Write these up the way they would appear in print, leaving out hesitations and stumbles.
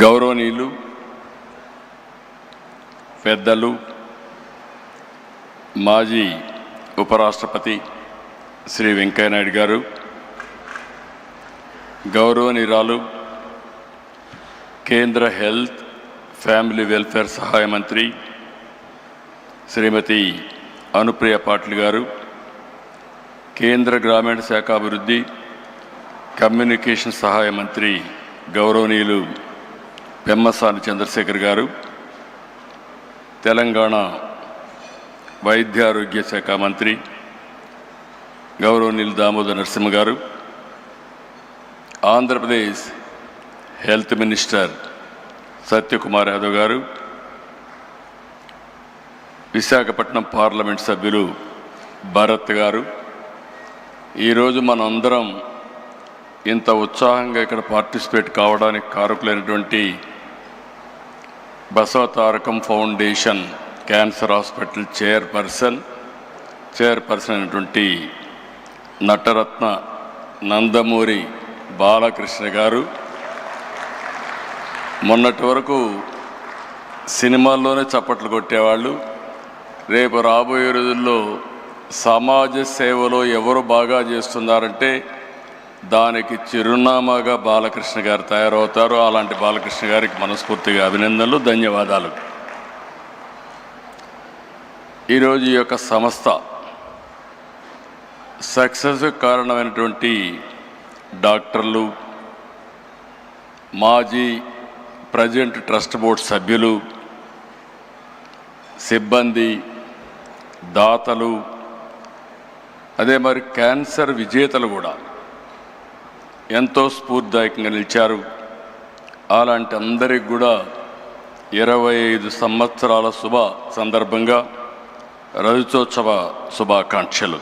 గౌరవనీయులు పెద్దలు మాజీ ఉపరాష్ట్రపతి శ్రీ వెంకయ్య నాయుడు గారు, గౌరవనీయురాలు కేంద్ర హెల్త్ ఫ్యామిలీ వెల్ఫేర్ సహాయ మంత్రి శ్రీమతి అనుప్రియ పాటిల్ గారు, కేంద్ర గ్రామీణ శాఖాభివృద్ధి కమ్యూనికేషన్ సహాయ మంత్రి గౌరవనీయులు పెమ్మసాని చంద్రశేఖర్ గారు, తెలంగాణ వైద్య ఆరోగ్య శాఖ మంత్రి గౌరవనీయులు దామోదర్ నరసింహ గారు, ఆంధ్రప్రదేశ్ హెల్త్ మినిస్టర్ సత్యకుమార్ యాదవ్ గారు, విశాఖపట్నం పార్లమెంట్ సభ్యులు భరత్ గారు, ఈరోజు మనందరం ఇంత ఉత్సాహంగా ఇక్కడ పార్టిసిపేట్ కావడానికి కారకులైనటువంటి Basavatarakam foundation cancer hospital chairperson అయినటువంటి నటరత్న నందమూరి బాలకృష్ణ గారు, మొన్నటి వరకు సినిమాల్లోనే చప్పట్లు కొట్టేవాళ్ళు, రేపు రాబోయే రోజుల్లో సమాజ సేవలో ఎవరు బాగా చేస్తున్నారంటే దానికి చిరునామాగా బాలకృష్ణ గారు తయారవుతారు. అలాంటి బాలకృష్ణ గారికి మనస్ఫూర్తిగా అభినందనలు, ధన్యవాదాలు. ఈరోజు ఈ యొక్క సంస్థ సక్సెస్కు కారణమైనటువంటి డాక్టర్లు, మాజీ ప్రజెంట్ ట్రస్ట్ బోర్డు సభ్యులు, సిబ్బంది, దాతలు, అదే మరి క్యాన్సర్ విజేతలు కూడా ఎంతో స్ఫూర్తిదాయకంగా నిలిచారు. అలాంటి అందరికి కూడా 25 సంవత్సరాల శుభ సందర్భంగా రజతోత్సవ శుభాకాంక్షలు.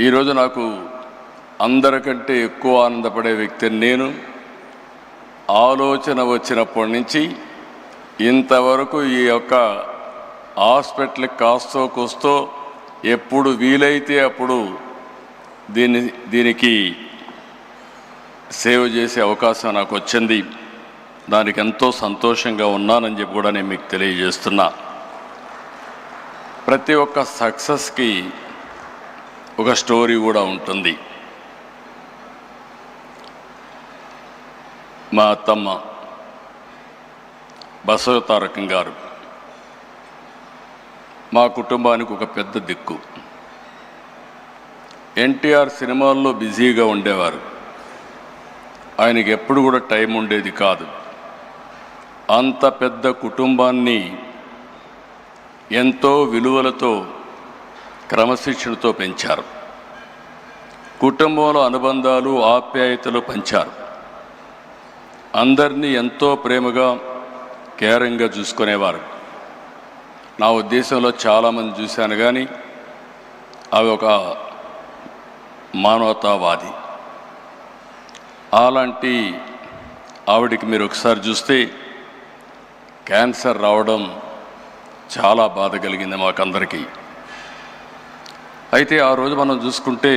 ఈరోజు నాకు అందరికంటే ఎక్కువ ఆనందపడే వ్యక్తిని నేను. ఆలోచన వచ్చినప్పటి నుంచి ఇంతవరకు ఈ యొక్క హాస్పిటల్కి కాస్తో కూస్తో ఎప్పుడు వీలైతే అప్పుడు దీనికి సేవ చేసే అవకాశం నాకు వచ్చింది. దానికి ఎంతో సంతోషంగా ఉన్నానని చెప్పి కూడా నేను మీకు తెలియజేస్తున్నా. ప్రతి ఒక్క సక్సెస్కి ఒక స్టోరీ కూడా ఉంటుంది. మా అత్తమ్మ బసవతారకం గారు మా కుటుంబానికి ఒక పెద్ద దిక్కు. ఎన్టీఆర్ సినిమాల్లో బిజీగా ఉండేవారు, ఆయనకి ఎప్పుడు కూడా టైం ఉండేది కాదు. అంత పెద్ద కుటుంబాన్ని ఎంతో విలువలతో క్రమశిక్షణతో పెంచారు. కుటుంబంలో అనుబంధాలు, ఆప్యాయతలు పంచారు. అందరినీ ఎంతో ప్రేమగా కేరింగ్గా చూసుకునేవారు. నా ఉద్దేశంలో చాలామంది చూశాను, కానీ అవి ఒక మానవతావాది. అలాంటి ఆవిడికి మీరు ఒకసారి చూస్తే క్యాన్సర్ రావడం చాలా బాధ కలిగింది మాకందరికీ. అయితే ఆ రోజు మనం చూసుకుంటే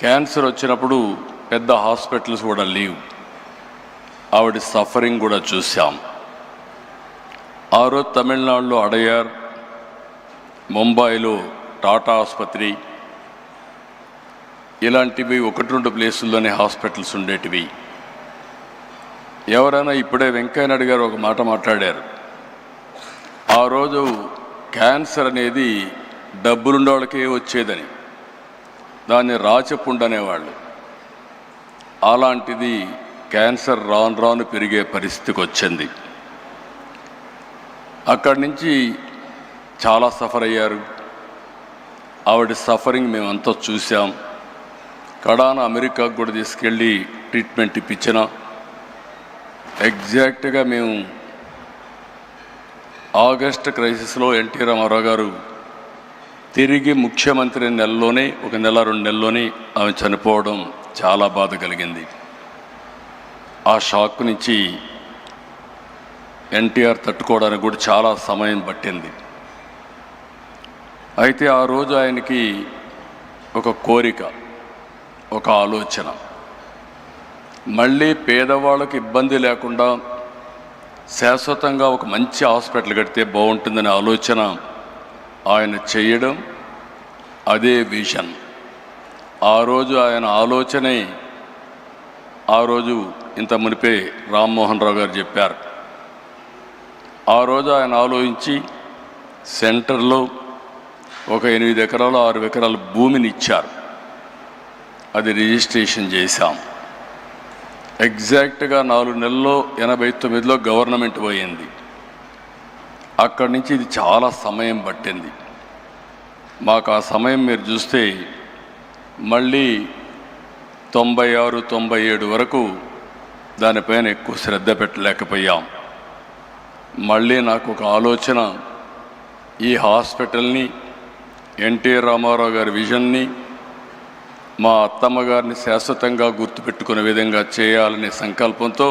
క్యాన్సర్ వచ్చినప్పుడు పెద్ద హాస్పిటల్స్ కూడా లేవు. ఆవిడ సఫరింగ్ కూడా చూసాం. ఆ రోజు తమిళనాడులో అడయార్, ముంబైలో టాటా ఆసుపత్రి, ఇలాంటివి 1-2 ప్లేసుల్లోనే హాస్పిటల్స్ ఉండేటివి. ఎవరైనా ఇప్పుడే వెంకయ్య నాయుడు గారు ఒక మాట మాట్లాడారు. ఆ రోజు క్యాన్సర్ అనేది డబ్బులుండే వాళ్ళకే వచ్చేదని, దాన్ని రాచపుండు అనేవాళ్ళు. అలాంటిది క్యాన్సర్ రాను రాను పెరిగే పరిస్థితికి వచ్చింది. అక్కడి నుంచి చాలా సఫర్ అయ్యారు. ఆవిడ సఫరింగ్ మేమంతా చూసాం. కడాన అమెరికాకు కూడా తీసుకెళ్ళి ట్రీట్మెంట్ ఇప్పించిన. ఎగ్జాక్ట్గా మేము ఆగస్ట్ క్రైసిస్లో ఎన్టీ రామారావు గారు తిరిగి ముఖ్యమంత్రి నెలలోనే, 1 నెల 2 నెలల్లోనే ఆమె చనిపోవడం చాలా బాధ కలిగింది. ఆ షాక్ నుంచి ఎన్టీఆర్ తట్టుకోవడానికి కూడా చాలా సమయం పట్టింది. అయితే ఆ రోజు ఆయనకి ఒక కోరిక, ఒక ఆలోచన. మళ్ళీ పేదవాళ్ళకి ఇబ్బంది లేకుండా శాశ్వతంగా ఒక మంచి హాస్పిటల్ కడితే బాగుంటుందనే ఆలోచన ఆయన చేయడం, అదే విజన్. ఆ రోజు ఆయన ఆలోచనే ఆ రోజు ఇంత మునిపే రామ్మోహన్ రావు గారు చెప్పారు. ఆ రోజు ఆయన ఆలోచించి సెంటర్లో ఒక 8 ఎకరాలు 6 ఎకరాల భూమిని ఇచ్చారు. అది రిజిస్ట్రేషన్ చేశాం. ఎగ్జాక్ట్గా 4 నెలల్లో 89లో గవర్నమెంట్ పోయింది. అక్కడి నుంచి ఇది చాలా సమయం పట్టింది మాకు. ఆ సమయం మీరు చూస్తే మళ్ళీ 96, 97 వరకు దానిపైన ఎక్కువ శ్రద్ధ పెట్టలేకపోయాం. మళ్ళీ నాకు ఒక ఆలోచన, ఈ హాస్పిటల్ని ఎన్టీ రామారావు గారి విజన్ని, మా అత్తమ్మ గారిని శాశ్వతంగా గుర్తుపెట్టుకునే విధంగా చేయాలనే సంకల్పంతో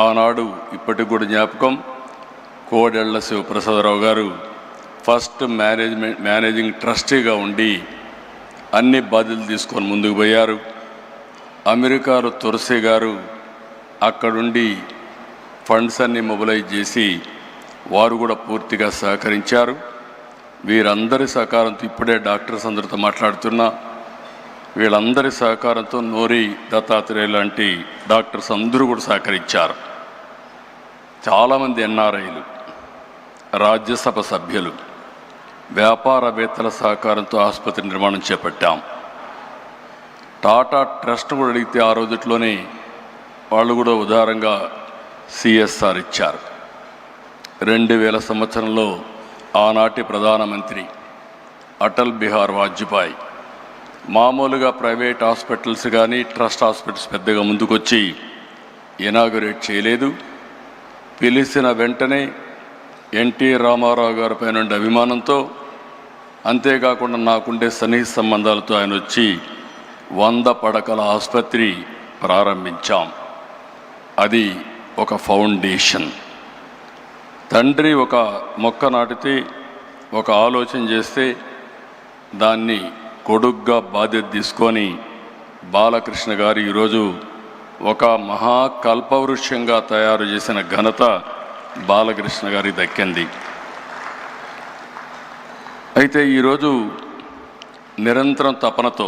ఆనాడు ఇప్పటికి కూడా జ్ఞాపకం, కోడెళ్ల శివప్రసాదరావు గారు ఫస్ట్ మేనేజింగ్ ట్రస్టీగా ఉండి అన్ని బాధ్యతలు తీసుకొని ముందుకు పోయారు. అమెరికాలో తులసి గారు అక్కడుండి ఫండ్స్ అన్నీ మొబిలైజ్ చేసి వారు కూడా పూర్తిగా సహకరించారు. వీరందరి సహకారంతో ఇప్పుడే డాక్టర్స్ అందరితో మాట్లాడుతున్నా, వీళ్ళందరి సహకారంతో నోరి దత్తాత్రేయ లాంటి డాక్టర్స్ అందరూ కూడా సహకరించారు. చాలామంది ఎన్ఆర్ఐలు, రాజ్యసభ సభ్యులు, వ్యాపారవేత్తల సహకారంతో ఆసుపత్రి నిర్మాణం చేపట్టాం. టాటా ట్రస్ట్ కూడా అడిగితే ఆ రోజుట్లోనే వాళ్ళు కూడా ఉదారంగా సిఎస్ఆర్ ఇచ్చారు. 2000 సంవత్సరంలో ఆనాటి ప్రధానమంత్రి అటల్ బిహారీ వాజ్పేయి మామూలుగా ప్రైవేట్ హాస్పిటల్స్ కానీ ట్రస్ట్ హాస్పిటల్స్ పెద్దగా ముందుకొచ్చి ఇనాగరేట్ చేయలేదు. పిలిచిన వెంటనే ఎన్టీ రామారావు గారి పైన అభిమానంతో, అంతేకాకుండా నాకుండే సన్నిహిత సంబంధాలతో ఆయన వచ్చి 100 పడకల ఆసుపత్రి ప్రారంభించాం. అది ఒక ఫౌండేషన్. తండ్రి ఒక మొక్క నాటితే, ఒక ఆలోచన చేస్తే దాన్ని కొడుగ్గా బాధ్యత తీసుకొని బాలకృష్ణ గారు ఈరోజు ఒక మహాకల్పవృక్షంగా తయారు చేసిన ఘనత బాలకృష్ణ గారికి దక్కింది. అయితే ఈరోజు నిరంతరం తపనతో,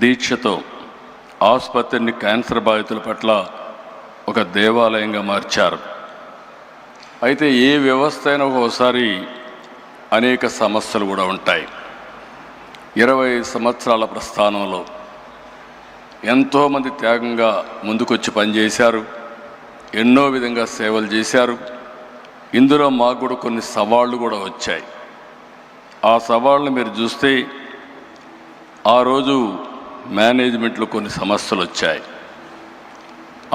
దీక్షతో ఆసుపత్రిని క్యాన్సర్ బాధితుల పట్ల ఒక దేవాలయంగా మార్చారు. అయితే ఏ వ్యవస్థ అయినా ఒకసారి అనేక సమస్యలు కూడా ఉంటాయి. 20 సంవత్సరాల ప్రస్థానంలో ఎంతోమంది త్యాగంగా ముందుకొచ్చి పనిచేశారు, ఎన్నో విధంగా సేవలు చేశారు. ఇందులో మాకు కూడా కొన్ని సవాళ్ళు కూడా వచ్చాయి. ఆ సవాళ్ళను మీరు చూస్తే ఆ రోజు మేనేజ్మెంట్లో కొన్ని సమస్యలు వచ్చాయి.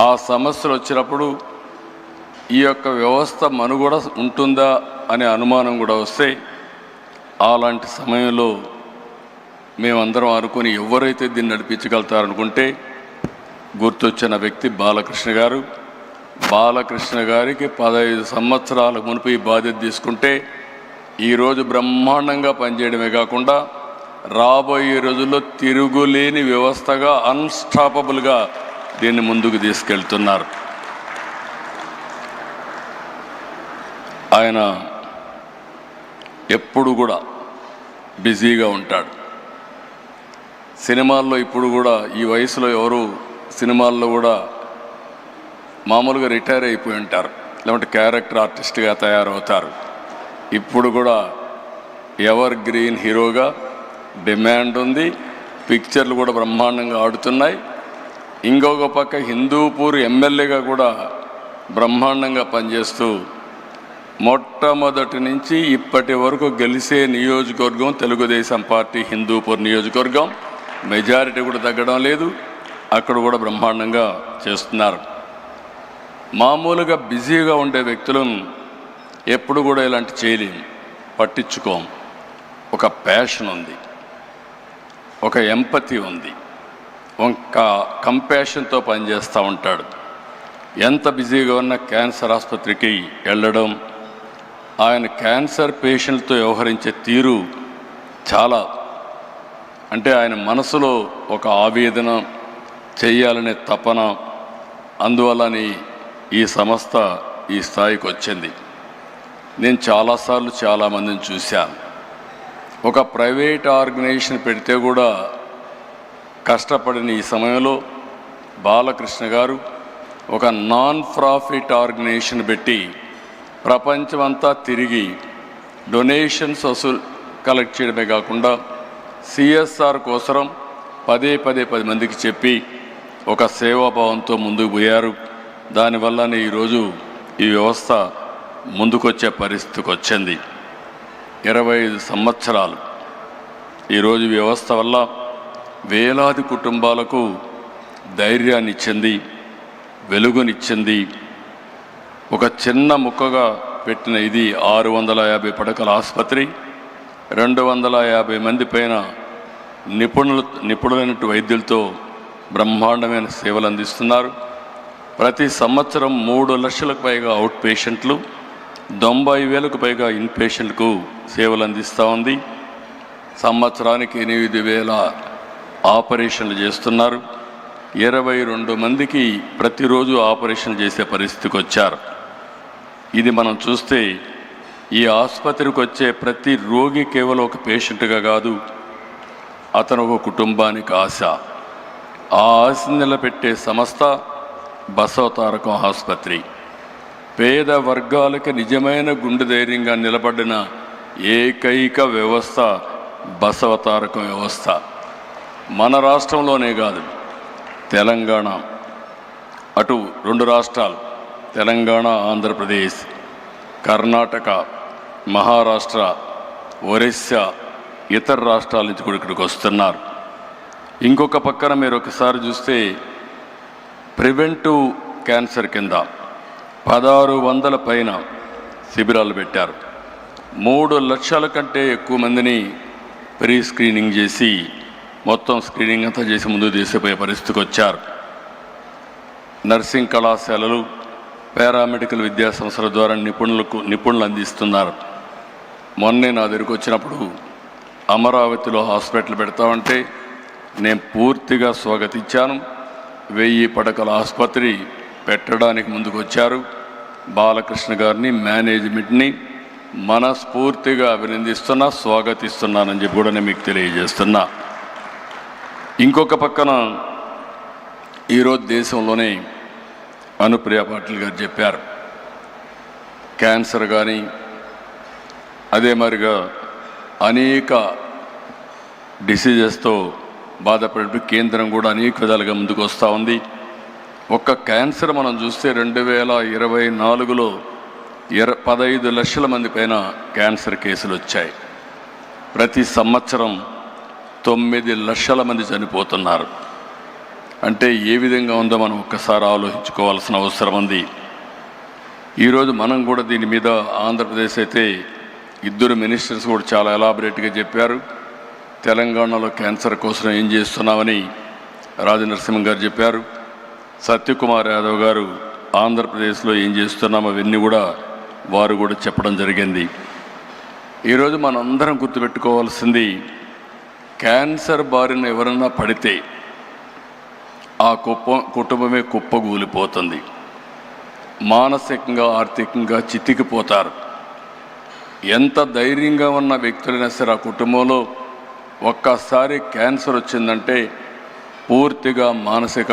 ఆ సమస్యలు వచ్చినప్పుడు ఈ యొక్క వ్యవస్థ మనుగడ ఉంటుందా అనే అనుమానం కూడా వస్తే, అలాంటి సమయంలో మేమందరం అనుకుని ఎవరైతే దీన్ని నడిపించగలుగుతారనుకుంటే గుర్తొచ్చిన వ్యక్తి బాలకృష్ణ గారు. బాలకృష్ణ గారికి 15 సంవత్సరాల మునుపు ఈ బాధ్యత తీసుకుంటే ఈరోజు బ్రహ్మాండంగా పనిచేయడమే కాకుండా రాబోయే రోజుల్లో తిరుగులేని వ్యవస్థగా, అన్స్టాపబుల్గా దీన్ని ముందుకు తీసుకెళ్తున్నారు. ఆయన ఎప్పుడు కూడా బిజీగా ఉంటాడు. సినిమాల్లో ఇప్పుడు కూడా ఈ వయసులో ఎవరు సినిమాల్లో కూడా మామూలుగా రిటైర్ అయిపోయి ఉంటారు, లేదంటే క్యారెక్టర్ ఆర్టిస్ట్గా తయారవుతారు. ఇప్పుడు కూడా ఎవర్ గ్రీన్ హీరోగా డిమాండ్ ఉంది. పిక్చర్లు కూడా బ్రహ్మాండంగా ఆడుతున్నాయి. ఇంకొక పక్క హిందూపూర్ ఎమ్మెల్యేగా కూడా బ్రహ్మాండంగా పనిచేస్తూ మొట్టమొదటి నుంచి ఇప్పటి వరకు గెలిచే నియోజకవర్గం తెలుగుదేశం పార్టీ హిందూపూర్ నియోజకవర్గం. మెజారిటీ కూడా తగ్గడం లేదు. అక్కడ కూడా బ్రహ్మాండంగా చేస్తున్నారు. మామూలుగా బిజీగా ఉండే వ్యక్తులను ఎప్పుడు కూడా ఇలాంటి చేయలేము, పట్టించుకోం. ఒక ప్యాషన్ ఉంది, ఒక ఎంపతి ఉంది, ఒక కంపాషన్తో పనిచేస్తూ ఉంటాడు. ఎంత బిజీగా ఉన్న క్యాన్సర్ ఆసుపత్రికి వెళ్ళడం, ఆయన క్యాన్సర్ పేషెంట్తో వ్యవహరించే తీరు చాలా, అంటే ఆయన మనసులో ఒక ఆవేదన, చేయాలనే తపన, అందువల్లనే ఈ సంస్థ ఈ స్థాయికి వచ్చింది. నేను చాలాసార్లు చాలామందిని చూశాను. ఒక ప్రైవేట్ ఆర్గనైజేషన్ పెడితే కూడా కష్టపడిన ఈ సమయంలో బాలకృష్ణ గారు ఒక నాన్ ప్రాఫిట్ ఆర్గనైజేషన్ పెట్టి ప్రపంచమంతా తిరిగి డొనేషన్స్ కలెక్ట్ చేయడమే కాకుండా సిఎస్ఆర్ కోసం పదే 10 మందికి చెప్పి ఒక సేవాభావంతో ముందుకు పోయారు. దానివల్లనే ఈరోజు ఈ వ్యవస్థ ముందుకొచ్చే పరిస్థితికి వచ్చింది. 25 సంవత్సరాలు ఈరోజు వ్యవస్థ వల్ల వేలాది కుటుంబాలకు ధైర్యాన్ని ఇచ్చింది, వెలుగునిచ్చింది. ఒక చిన్న ముక్కగా పెట్టిన ఇది 650 పడకల ఆసుపత్రి, 250 మంది పైన నిపుణులైన వైద్యులతో బ్రహ్మాండమైన సేవలు అందిస్తున్నారు. ప్రతి సంవత్సరం 3 లక్షలకు పైగా అవుట్ పేషెంట్లు, 90,000కు పైగా ఇన్ పేషెంట్లకు సేవలు అందిస్తూ ఉంది. సంవత్సరానికి 8,000 ఆపరేషన్లు చేస్తున్నారు. 22 మందికి ప్రతిరోజు ఆపరేషన్ చేసే పరిస్థితికి వచ్చారు. ఇది మనం చూస్తే ఈ ఆసుపత్రికి వచ్చే ప్రతి రోగి కేవలం ఒక పేషెంట్గా కాదు, అతను ఒక కుటుంబానికి ఆశ. ఆ ఆశ నిలబెట్టే సంస్థ బసవతారకం ఆసుపత్రి. పేద వర్గాలకు నిజమైన గుండె ధైర్యంగా నిలబడిన ఏకైక వ్యవస్థ బసవతారకం వ్యవస్థ. మన రాష్ట్రంలోనే కాదు, తెలంగాణ, అటు 2 రాష్ట్రాలు తెలంగాణ, ఆంధ్రప్రదేశ్, కర్ణాటక, మహారాష్ట్ర, ఒరిస్సా, ఇతర రాష్ట్రాల నుంచి కూడా ఇక్కడికి వస్తున్నారు. ఇంకొక పక్కన మీరు ఒకసారి చూస్తే ప్రివెంటివ్ క్యాన్సర్ కింద 1600 పైన శిబిరాలు పెట్టారు. 3 లక్షల కంటే ఎక్కువ మందిని ప్రీ స్క్రీనింగ్ చేసి మొత్తం స్క్రీనింగ్ అంతా చేసి ముందుకు తీసిపోయే పరిస్థితికి వచ్చారు. నర్సింగ్ కళాశాలలు, పారామెడికల్ విద్యా సంస్థల ద్వారా నిపుణులు అందిస్తున్నారు. మొన్నే నా దగ్గరికి వచ్చినప్పుడు అమరావతిలో హాస్పిటల్ పెడతామంటే నేను పూర్తిగా స్వాగతించాను. 1000 పడకల ఆసుపత్రి పెట్టడానికి ముందుకు వచ్చారు. బాలకృష్ణ గారిని, మేనేజ్మెంట్ని మనస్ఫూర్తిగా అభినందిస్తున్నా, స్వాగతిస్తున్నానని చెప్పి కూడా నేను మీకు తెలియజేస్తున్నా. ఇంకొక పక్కన ఈరోజు దేశంలోనే అనుప్రియ పాటిల్ గారు చెప్పారు, క్యాన్సర్ కానీ అదే మరిగా అనేక డిసీజెస్తో బాధపడే కేంద్రం కూడా అనేక విధాలుగా ముందుకు వస్తూ ఉంది. ఒక్క క్యాన్సర్ మనం చూస్తే 2024లో 15 లక్షల మంది పైన క్యాన్సర్ కేసులు వచ్చాయి. ప్రతి సంవత్సరం 9 లక్షల మంది చనిపోతున్నారు. అంటే ఏ విధంగా ఉందో మనం ఒక్కసారి ఆలోచించుకోవాల్సిన అవసరం ఉంది. ఈరోజు మనం కూడా దీని మీద ఆంధ్రప్రదేశ్ అయితే 2 మినిస్టర్స్ కూడా చాలా ఎలాబరేట్గా చెప్పారు. తెలంగాణలో క్యాన్సర్ కోసం ఏం చేస్తున్నామని రాజనరసింహ గారు చెప్పారు. సత్యకుమార్ యాదవ్ గారు ఆంధ్రప్రదేశ్లో ఏం చేస్తున్నామో అవన్నీ కూడా వారు కూడా చెప్పడం జరిగింది. ఈరోజు మనందరం గుర్తుపెట్టుకోవాల్సింది, క్యాన్సర్ బారిన ఎవరన్నా పడితే ఆ కుటుంబమే కుప్పగూలిపోతుంది. మానసికంగా, ఆర్థికంగా చితికిపోతారు. ఎంత ధైర్యంగా ఉన్న వ్యక్తులైనా సరే ఆ కుటుంబంలో ఒక్కసారి క్యాన్సర్ వచ్చిందంటే పూర్తిగా మానసిక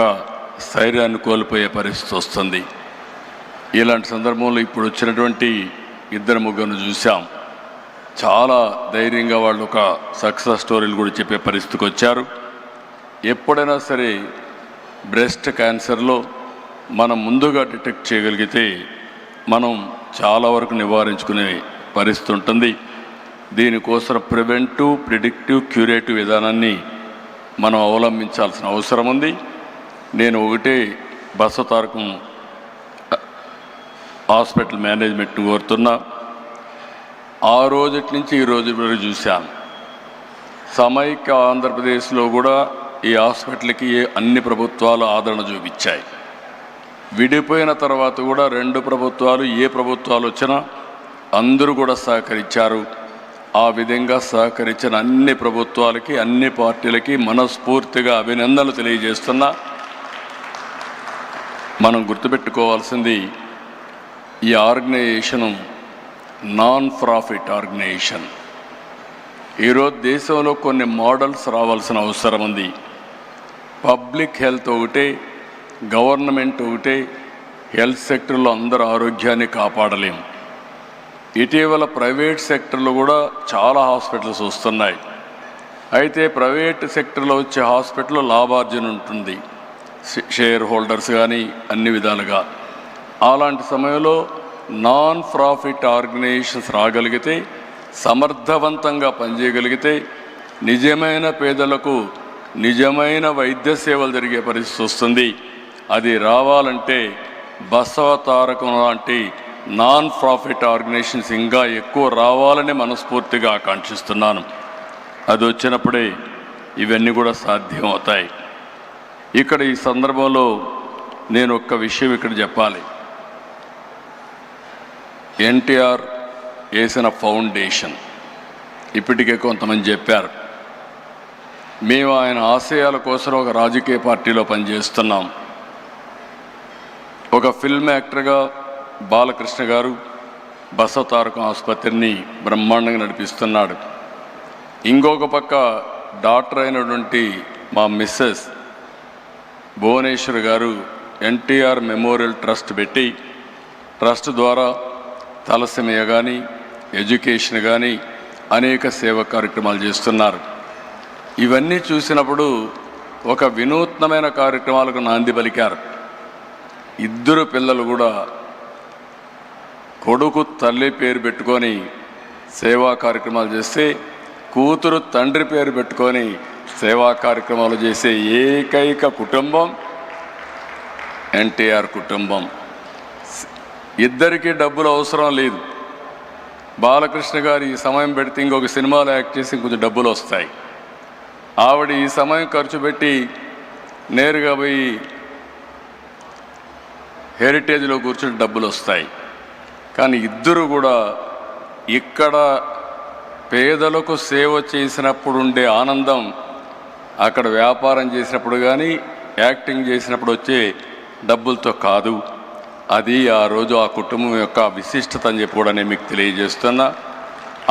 స్థైర్యాన్ని కోల్పోయే పరిస్థితి వస్తుంది. ఇలాంటి సందర్భంలో ఇప్పుడు వచ్చినటువంటి 2-3 చూసాం. చాలా ధైర్యంగా వాళ్ళు ఒక సక్సెస్ స్టోరీలు కూడా చెప్పే పరిస్థితికి వచ్చారు. ఎప్పుడైనా సరే బ్రెస్ట్ క్యాన్సర్లో మనం ముందుగా డిటెక్ట్ చేయగలిగితే మనం చాలా వరకు నివారించుకునే పరిస్థితి ఉంటుంది. దీనికోసం ప్రివెంటివ్, ప్రిడిక్టివ్, క్యూరేటివ్ విధానాన్ని మనం అవలంబించాల్సిన అవసరం ఉంది. నేను ఒకటే బసవతారకం హాస్పిటల్ మేనేజ్మెంట్ కోరుతున్నా, ఆ రోజు నుంచి ఈ రోజు వరకు చూశాను. సమైక్య ఆంధ్రప్రదేశ్లో కూడా ఈ హాస్పిటల్కి అన్ని ప్రభుత్వాలు ఆదరణ చూపించాయి. విడిపోయిన తర్వాత కూడా 2 ప్రభుత్వాలు, ఏ ప్రభుత్వాలు వచ్చినా అందరూ కూడా సహకరించారు. ఆ విధంగా సహకరించిన అన్ని ప్రభుత్వాలకి, అన్ని పార్టీలకి మనస్ఫూర్తిగా అభినందనలు తెలియజేస్తున్నా. మనం గుర్తుపెట్టుకోవాల్సింది ఈ ఆర్గనైజేషను నాన్ ప్రాఫిట్ ఆర్గనైజేషన్. ఈరోజు దేశంలో కొన్ని మోడల్స్ రావాల్సిన అవసరం ఉంది. పబ్లిక్ హెల్త్ ఒకటే, గవర్నమెంట్ ఒకటే, హెల్త్ సెక్టర్లో అందరూ ఆరోగ్యాన్ని కాపాడలేం. ఇటీవల ప్రైవేట్ సెక్టర్లో కూడా చాలా హాస్పిటల్స్ వస్తున్నాయి. అయితే ప్రైవేట్ సెక్టర్లో వచ్చే హాస్పిటల్లో లాభార్జన ఉంటుంది, షేర్ హోల్డర్స్ కానీ అన్ని విధాలుగా. అలాంటి సమయంలో నాన్ ప్రాఫిట్ ఆర్గనైజేషన్స్ రాగలిగితే, సమర్థవంతంగా పనిచేయగలిగితే నిజమైన పేదలకు నిజమైన వైద్య సేవలు జరిగే పరిస్థితి వస్తుంది. అది రావాలంటే బసవ తారకం లాంటి నాన్ ప్రాఫిట్ ఆర్గనైజేషన్స్ ఇంకా ఎక్కువ రావాలని మనస్ఫూర్తిగా ఆకాంక్షిస్తున్నాను. అది వచ్చినప్పుడే ఇవన్నీ కూడా సాధ్యం అవుతాయి. ఇక్కడ ఈ సందర్భంలో నేను ఒక్క విషయం ఇక్కడ చెప్పాలి. ఎన్టీఆర్ వేసిన ఫౌండేషన్ ఇప్పటికే కొంతమంది చెప్పారు. మేము ఆయన ఆశయాల కోసం ఒక రాజకీయ పార్టీలో పనిచేస్తున్నాం. ఒక ఫిల్మ్ యాక్టర్గా బాలకృష్ణ గారు బసవ తారకం ఆసుపత్రిని బ్రహ్మాండంగా నడిపిస్తున్నాడు. ఇంకొక పక్క డాక్టర్ అయినటువంటి మా మిస్సెస్ భువనేశ్వర్ గారు ఎన్టీఆర్ మెమోరియల్ ట్రస్ట్ పెట్టి, ట్రస్ట్ ద్వారా తలసేమియా కానీ, ఎడ్యుకేషన్ కానీ అనేక సేవా కార్యక్రమాలు చేస్తున్నారు. ఇవన్నీ చూసినప్పుడు ఒక వినూత్నమైన కార్యక్రమాలకు నాంది పలికారు. ఇద్దరు పిల్లలు కూడా కొడుకు తల్లి పేరు పెట్టుకొని సేవా కార్యక్రమాలు చేస్తే, కూతురు తండ్రి పేరు పెట్టుకొని సేవా కార్యక్రమాలు చేసే ఏకైక కుటుంబం ఎన్టీఆర్ కుటుంబం. ఇద్దరికీ డబ్బులు అవసరం లేదు. బాలకృష్ణ గారు ఈ సమయం పెడితే ఇంకొక సినిమాలో యాక్ట్ చేసి కొంచెం డబ్బులు వస్తాయి. ఆవిడ ఈ సమయం ఖర్చు పెట్టి నేరుగా పోయి హెరిటేజ్లో కూర్చుని డబ్బులు వస్తాయి. కానీ ఇద్దరు కూడా ఇక్కడ పేదలకు సేవ చేసినప్పుడు ఉండే ఆనందం అక్కడ వ్యాపారం చేసినప్పుడు కానీ, యాక్టింగ్ చేసినప్పుడు వచ్చే డబ్బులతో కాదు. అది ఆ రోజు ఆ కుటుంబం యొక్క విశిష్టత అని చెప్పి కూడా నేను మీకు తెలియజేస్తున్నా.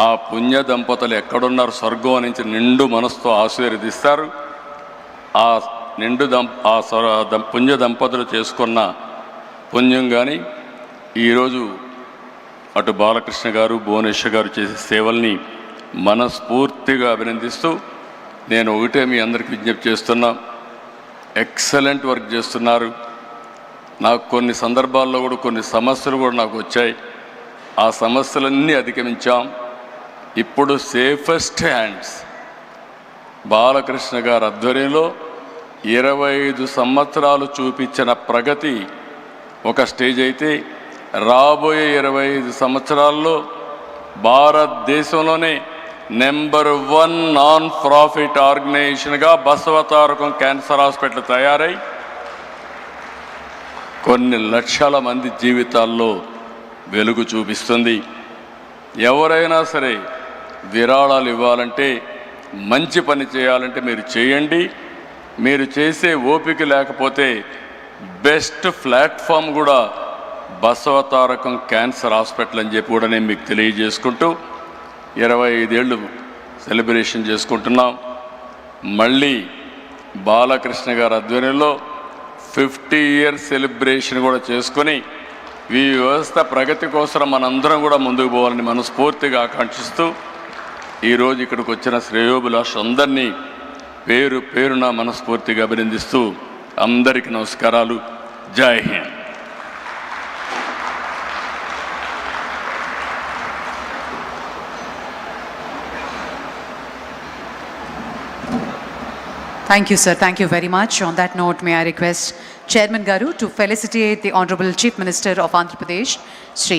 ఆ పుణ్య దంపతులు ఎక్కడున్నారు, స్వర్గం నుంచి నిండు మనసుతో ఆశీర్వదిస్తారు. ఆ పుణ్య దంపతులు చేసుకున్న పుణ్యం కానీ ఈరోజు అటు బాలకృష్ణ గారు, భువనేశ్వర్ గారు చేసే సేవల్ని మనస్ఫూర్తిగా అభినందిస్తూ నేను ఒకటే మీ అందరికీ విజ్ఞప్తి చేస్తున్నా. ఎక్సలెంట్ వర్క్ చేస్తున్నారు. నాకు కొన్ని సందర్భాల్లో కూడా కొన్ని సమస్యలు కూడా నాకు వచ్చాయి. ఆ సమస్యలన్నీ అధిగమించాం. ఇప్పుడు సేఫెస్ట్ హ్యాండ్స్ బాలకృష్ణ గారి ఆధ్వర్యంలో 25 సంవత్సరాలు చూపించిన ప్రగతి ఒక స్టేజ్ అయితే, రాబోయే 25 సంవత్సరాల్లో భారతదేశంలోనే నెంబర్ 1 నాన్ ప్రాఫిట్ ఆర్గనైజేషన్గా బసవ తారకం క్యాన్సర్ హాస్పిటల్ తయారై కొన్ని లక్షల మంది జీవితాల్లో వెలుగు చూపిస్తుంది. ఎవరైనా సరే విరాళాలు ఇవ్వాలంటే, మంచి పని చేయాలంటే మీరు చేయండి. మీరు చేసే ఓపిక లేకపోతే బెస్ట్ ప్లాట్ఫామ్ కూడా బసవ తారకం క్యాన్సర్ హాస్పిటల్ అని చెప్పి కూడా నేను మీకు తెలియజేసుకుంటూ 25 ఏళ్ళు సెలబ్రేషన్ చేసుకుంటున్నాం. మళ్ళీ బాలకృష్ణ గారి ఆధ్వర్యంలో 50 ఇయర్స్ సెలబ్రేషన్ కూడా చేసుకొని ఈ వ్యవస్థ ప్రగతి కోసం మనందరం కూడా ముందుకు పోవాలని మనస్ఫూర్తిగా ఆకాంక్షిస్తూ ఈరోజు ఇక్కడికి వచ్చిన శ్రేయోభిలాష్ అందరినీ పేరు పేరున మనస్ఫూర్తిగా అభినందిస్తూ అందరికీ నమస్కారాలు. జై Hind. Thank you, sir. Thank you very much. On that note, may I request Chairman Garu to felicitate the Honorable Chief Minister of Andhra Pradesh, Shri